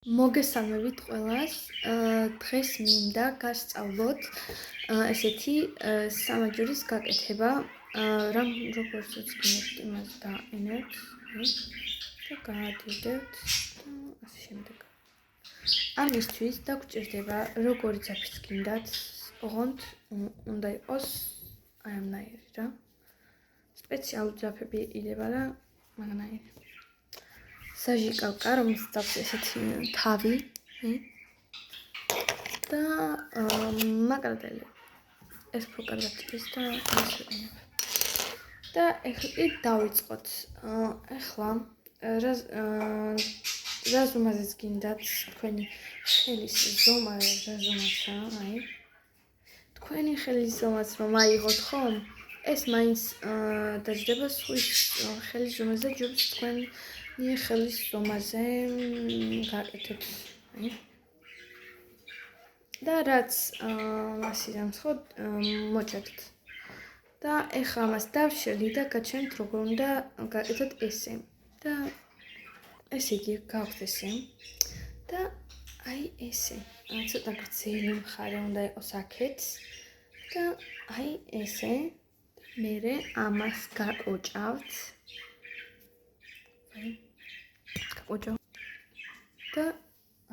მოგესალმებით ყველას. დღეს მინდა გასწავლოთ ესეთი სამაჯურის გაკეთება, როგორც გინებთ იმას დააყენებთ და გაადიდებთ და ასე შემდეგ. ამისთვის დაგვჭირდება როგორი ძაფის გინდათ, ოღონდ უნდა იყოს აი ამნაირი რა. სპეციალური ძაფები იყიდება და მაგნაირი. საჟიკალკა, რომელსაც ესეთი თავი და მაკრატელი. ეს ფოკარგად ის და ეს ვიყენებ. და ეხლა დავიწყოთ. ეხლა რა ზომაზეც გინდათ თქვენი ხელის ზომა, რა ზომაცა, აი. თქვენი ხელის ზომაც რომ აიღოთ ხომ? ეს მაინც დაждდება სხვის ხელის ზომაზე, ჯობს თქვენი ხელის ზომაზე გაკეთებთ, აი. და რაც მასიდან ხო მოჭერთ. და ეხლა მას დავშლი და გაჩვენთ როგორ უნდა გაკეთოთ ესე. და ესე იგი გავხდეთ ესე. და აი ესე. ცოტა გრძელი მხარე უნდა იყოს აქეთ. და აი ესე. მერე ამას გაკოჭავთ. აი გაკოჭავ. და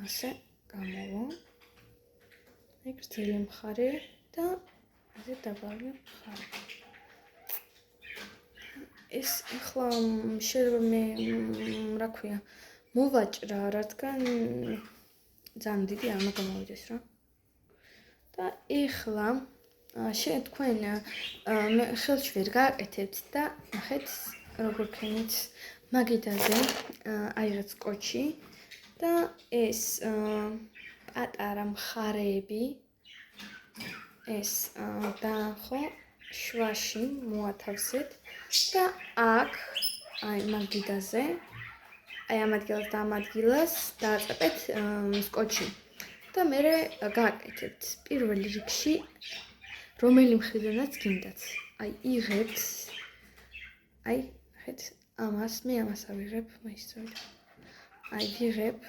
ასე გამოვა. აი გრძელი მხარე და ასე დაბალი მხარე. ეს ახლა შეიძლება მე რა ქვია მოვაჭრა, რადგან ძალიან დიდი ამა გამოვიდეს რა. და ეხლა თქვენ ხელში ვერ გააკეთებთ და ნახეთ როგორ ქენით მაგიდაზე აიღეთ სკოჩი და ეს პატარა მხარეები ეს და ხო შვაში მოათავსეთ და აქ აი მაგიდაზე აი ამ ადგილას და ამ ადგილას დააწყებთ სკოჩი და მერე გააკეთებთ პირველ რიგში რომელი მხრიდანაც გინდათ. აი იღებთ აი ნახეთ ამას მე ამას ავიღებ მაისწორეთ. აი ვიღებ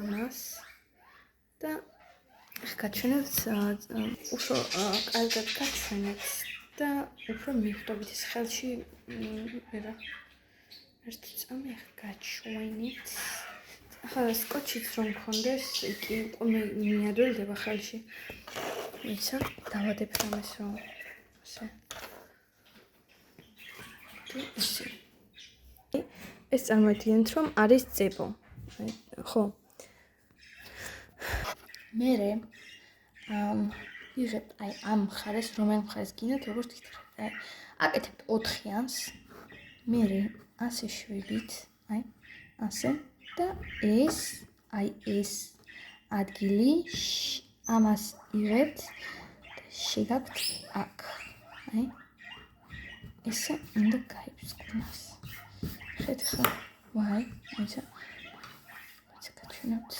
ამას და გაჩვენებთ უფრო კარგად გაჩვენებთ და უფრო მიხვდებით ეს ხელში რა ერთი წამი გაჩვენით. ახლა სკოჩიც რომ მქონდეს კი მიადველდება ხელში. ისა დავადებთ ამას რომ ასე. ესე. ეს წარმოიდგინეთ რომ არის წებო. ხო. მერე იღებთ აი ამ მხარეს, რომელ მხარეს გინდათ, როგორც გითხრათ. აკეთებთ 4-იანს. მერე ასე შვიდით, აი, ასე და ეს, აი ეს ადგილი ამას იღებთ და შეგაქვთ აქ. აი. ესე უნდა გაიფსკვნას. ხედავთ ხა? ვაი, ისა. ასე გაჩვენებთ.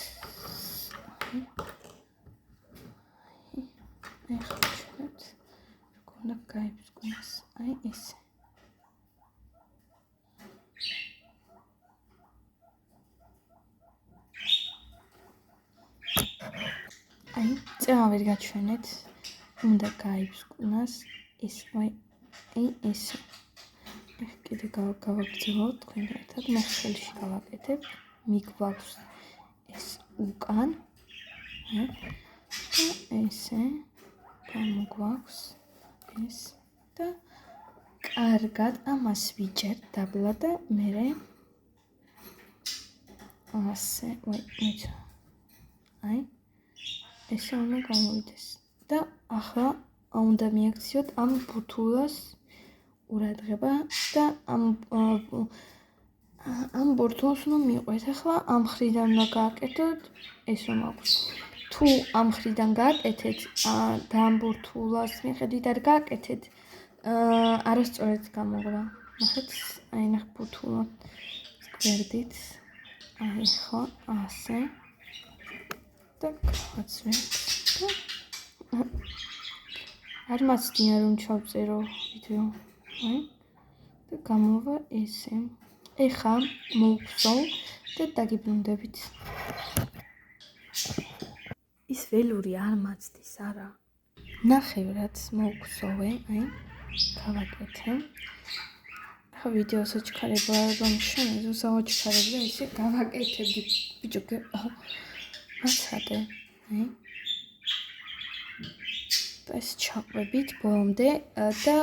აი ხავშებთ როგორ უნდა გაიფსკვნას აი ესე აი წემა ვერ გაჩვენეთ უნდა გაიფსკვნას ეს აი ესე ეხ კიდე გავაგრძელოთ თქვენ ერთად მე ხელში გავაკეთებ მიგვაქვს ეს უკან აი ესე გამოგვაქვს ეს და კარგად ამას ვიჭერთ დაბლა და მერე ასე ვაი აი ესე უნდა გამოვიდეს და ახლა უნდა მიაქციოთ ამ ბუთულას ყურადღება და ამ ბურთულს უნდა მიყვეთ ახლა ამ მხრიდან უნდა გააკეთოთ ეს რომ აქვს თუ ამ მხრიდან გააკეთეთ და ამ ბურთულას მიხედვით არ გააკეთეთ არასწორად გამოღრა. ნახეთ, აი ნახ ბურთულა გვერდით. აი ხო, ასე. და გავაცვენთ. არ მაცდია რომ ჩავწერო ვიდეო. აი და გამოვა ესე. ეხა მოვხსოვ და დაგიბრუნდებით. ველური არ მაცდის, არა. ნახევ რაც მოგწოვე, აი, გავაკეთე. ხა ვიდეოს აჩქარება მომშენე, ზუსაოჩქარებდა ისე გავაკეთებდი. ბიჭო, მაცადე, აი. ეს ჩაყვებით ბოლომდე და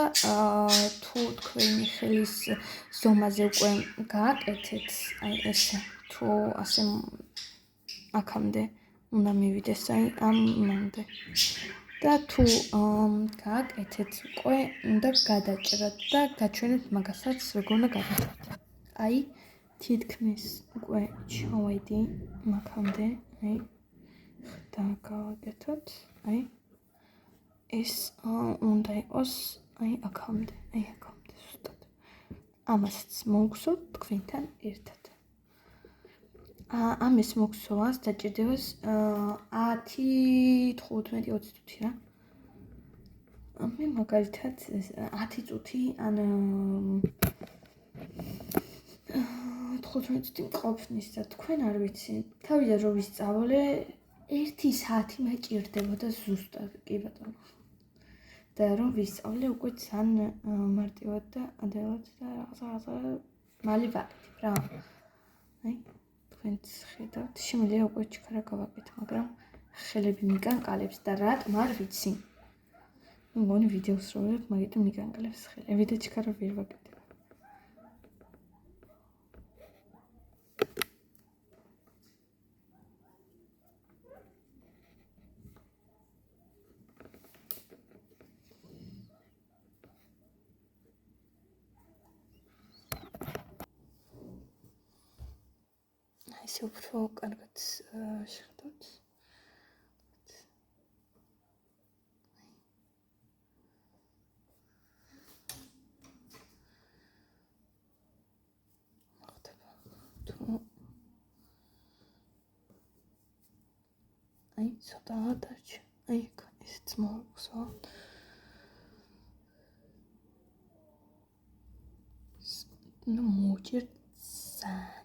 თუ თქვენი ხელის ზომაზე უკვე გააკეთეთ, აი ესე, თუ ასე აქამდე უნდა მივიდეს, აი ამამდე. და თუ გააკეთეთ, უკვე უნდა გადაჭრათ და გაჩვენეთ მაგასაც როგორ უნდა გადაჭრათ. აი, თითქმის უკვე ჩავედი მაგამდე, აი, და გავაკეთოთ, აი. ეს უნდა იყოს, აი, აქამდე, ზუსტად. ამასაც მოგხსოვთ თქვენთან ერთად. ამის მოგხსოვას დაჭირდებას 10, 15, 20 წუთი რა. მე მაგალითად 10 წუთი ან 15 წუთი მყოფნის და თქვენ არ ვიცი, თავიდან რომ ვისწავლე 1 საათი მეჭირდებოდა ზუსტად, კი ბატონო. და რომ ვისწავლე უკვე ძალიან მარტივად და ადვილად და რაღაცა მალე ვაკეთებ რა. აი, თქვენც ხედავთ, შემიძლია უკვე ჩქარა გავაკეთე, მაგრამ ხელები მიკანკალებს და რატომ არ ვიცი. მე მგონი ვიდეოს რო ვიღებ, მაგიტომ მიკანკალებს ხელები და ჩქარა ვერ ვაკეთებ. ისე უფრო კარგად შეხედავთ. აი, ცოტა დარჩა. აი, ესეც მოგხსოვ. ნუ მოჭერ ძალიან.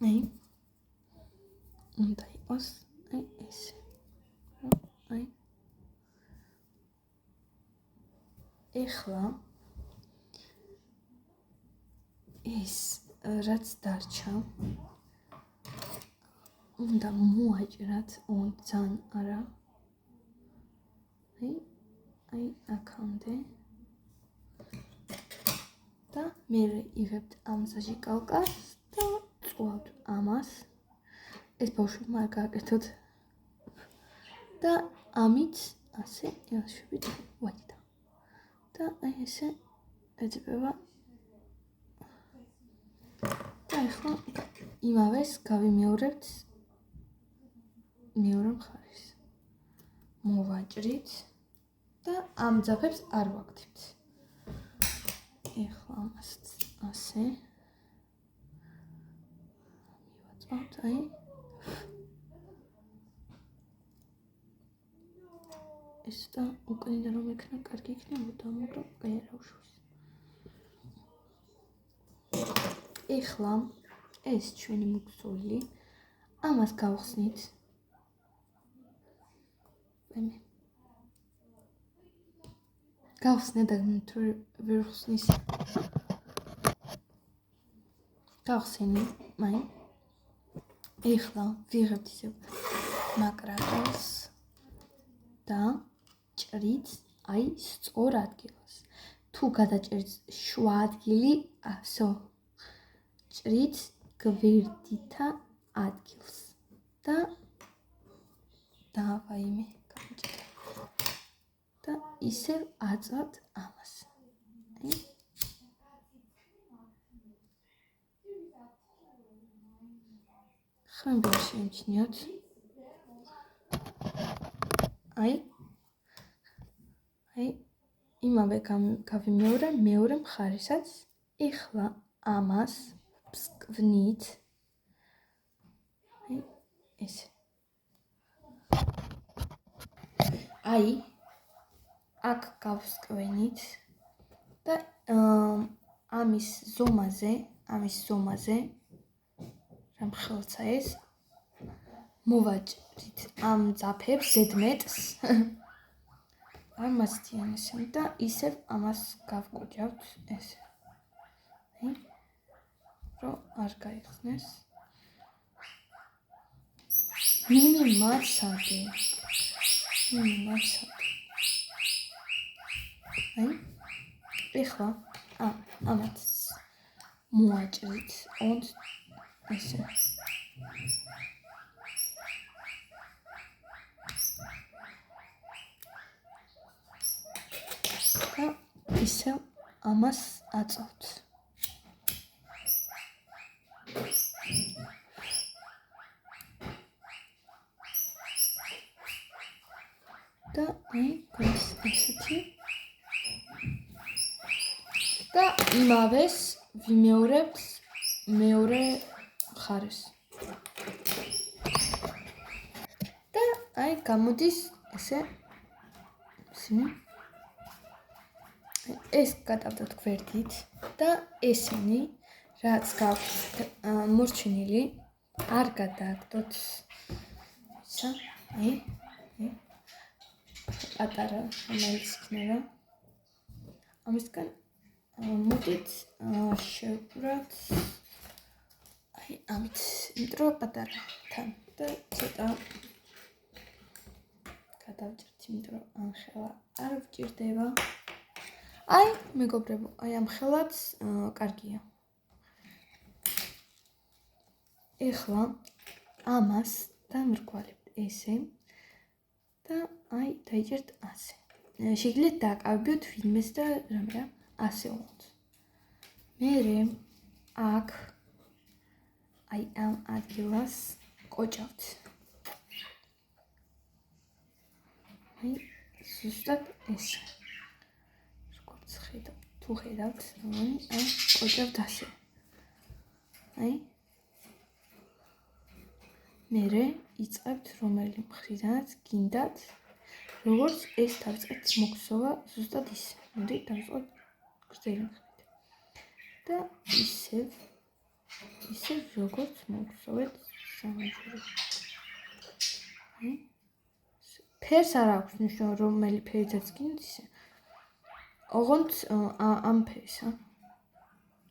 აი, უნდა იყოს, აი, ესე. აი. ეხლა ეს რაც დარჩა, უნდა მოაჭრათ, ძალიან არა. აი, აქამდე. და მე იღებთ ამ საჟიკალკას და წვავთ ამას. ეს ბავშვებმა არ გააკეთოთ. და ამით ასე ელშვებით ვაჭდა. და აი ესე ეძებება. და ახლა იმავეს გავიმეორებთ მეორე მხარეს. მოვაჭრით და ამ ძაფებს არ ვაკეთებთ. ეხლა ამასაც ასე მივაწვავთ, აი. ეს და უკრიდან რომ ექნა, კარგი იქნებოდა, მაგრამ კი არა უშავს. ეხლა ეს ჩვენი მუქსოლი, ამას გავხსნით. გავხსნე და თუ ვერ ხსნის. გავხსენი, მაი. ეხლა ვიღებთ ისე მაგრატოს და ჭრით, აი, სწორ ადგილას. თუ გადაჭერთ შუა ადგილი, ასო. ჭრით გვერდითა ადგილს. და დავაიმე, გავჭერთ. და ისევ აწვავთ ამას. აი. ხანგრძლივი შეიმჩნიოთ. აი იმავე გავიმეორე მეორე მხარესაც. ეხლა ამას ვსკვნით. ესე. აქ გავსკვენით და ამის ზომაზე რა მხოლოცა ეს მოვაჭრით ამ ძაფებს ზედმეტს არ მასწიანესენ და ისევ ამას გავკოჭავთ ესე. რომ არ გაიხსნეს. მაცადე. ეხლა ამათ მოვაჭრით ონდ ესე. და ისევ ამას აწევთ. და გვაქვს ესეთი. და იმავეს ვიმეორებთ მეორე მხარეს. და გამოდის ესე ისინი. ეს გადავდოთ გვერდით და ესენი რაც გაქვთ მორჩენილი არ გადააგდოთ. ისა, პატარა რომელიც იქნება. ამისგან მოდით შევკვრათ ამით ინტრო პატარა თან და ცოტა გადავჭრით, იმიტომ რომ ამ ხელა არ ვჭირდება. მეგობრებო, ამ ხელაც კარგია. ეხლა ამას დამრგვალებთ ესე და დაიჭერთ ასე. შეგიძლიათ დააკავებიოთ ვინმეს და რამე ასე ვont. მერე აქ ამ ადგილას კოჭავთ. ზუსტად ესე. როგორც თუ ხედავთ, კოჭავთ ასე. მერე იწყებთ რომელი მხრიდანაც გინდათ, როგორც ეს დავიწყებთ მოგსოვა ზუსტად ისე. მოდი დავიწყოთ გრძელი მხრით. და ისევ როგორც მოგსოვეთ სამაჯური. ფერს არ აქვს მნიშვნელობა რომელი ფერითაც გინდათ ისე. ოღონდ ამ ფერისა.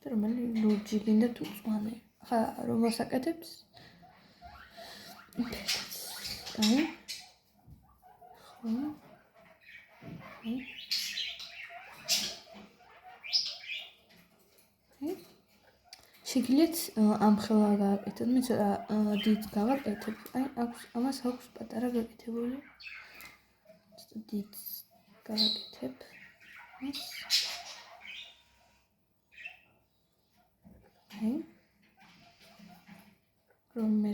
და რომელი ლურჯი გინდა თუ მწვანე. ხა რომ მოსაკეთებთ შეგიძლიათ ამ ხელა გააკეთოთ, მე ცოტა დიდ გავაკეთებ. ამას აქვს პატარა გაკეთებული. ცოტა დიდ გავაკეთებ. რომ მე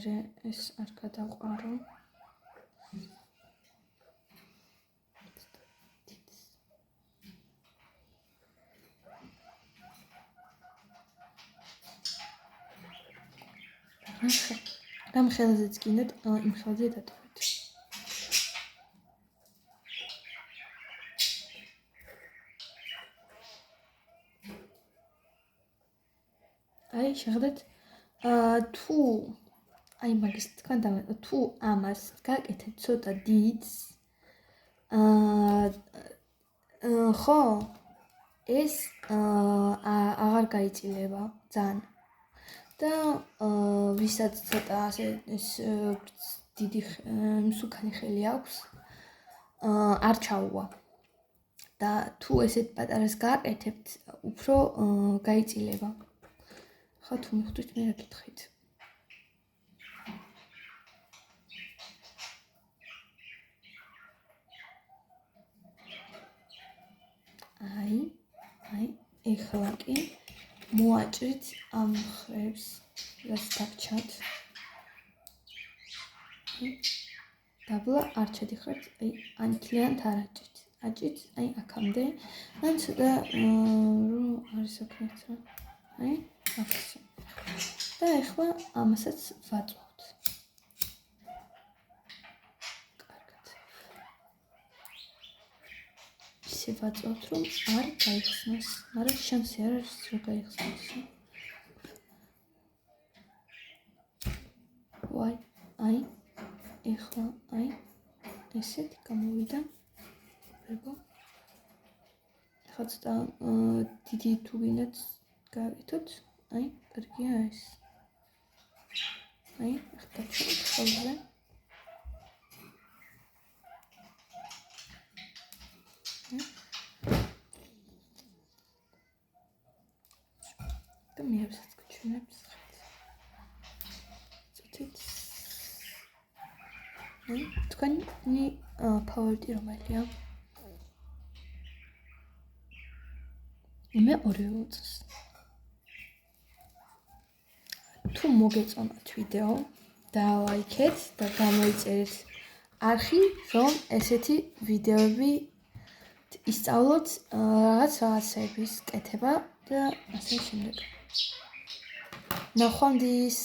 ეს არ გადავყარო. რამ ხელზეც გინდათ იმ ხელზე დატოვეთ. შეხედეთ თუ მაგის თქვენ დავეტო თუ ამას გაკეთებ ცოტა დიდს ხო ეს აღარ გაიწილება ძალიან და ვისაც ცოტა ასე ეს დიდი მსუქანი ხელი აქვს არ ჩაუვა და თუ ესეთ პატარას გააკეთებთ უფრო გაიწილება. ხა თუ მიხვდით მე რა გითხით. ეხლა კი მოაჭრით ამ მხრებს რაც დაგჩათ დაბლა არ ჩადიხართ, აი ანთლიანად არ აჭით, აი აქამდე. ან ცოტა რომ არის აქაც რა. აი, ახსნა. და ეხლა ამასაც ვაწვავთ. კარგად. ისე ვაწვავთ, რომ არ გაიხსნას, მაგრამ შანსი არ არის რომ გაიხსნას. ვაი, აი, ეხლა აი ესეთი გამოვიდა. ვებო. ეხლა ცოტა დიდი თუ გინდათ გავეთოთ. აი, კარგია ეს. აი, ახლა ჩავთ ხოლმე. და მეებსაც გჩვენებს. ცოტით. აი, თქვენი ფავორიტი რომელია? მე ორივე უწევს. თუ მოგეწონათ ვიდეო, დალაიქეთ და გამოიწერეთ არხი, რომ ესეთი ვიდეოები ისწავლოთ რაღაცების კეთება და ასე შემდეგ. ნახვამდის.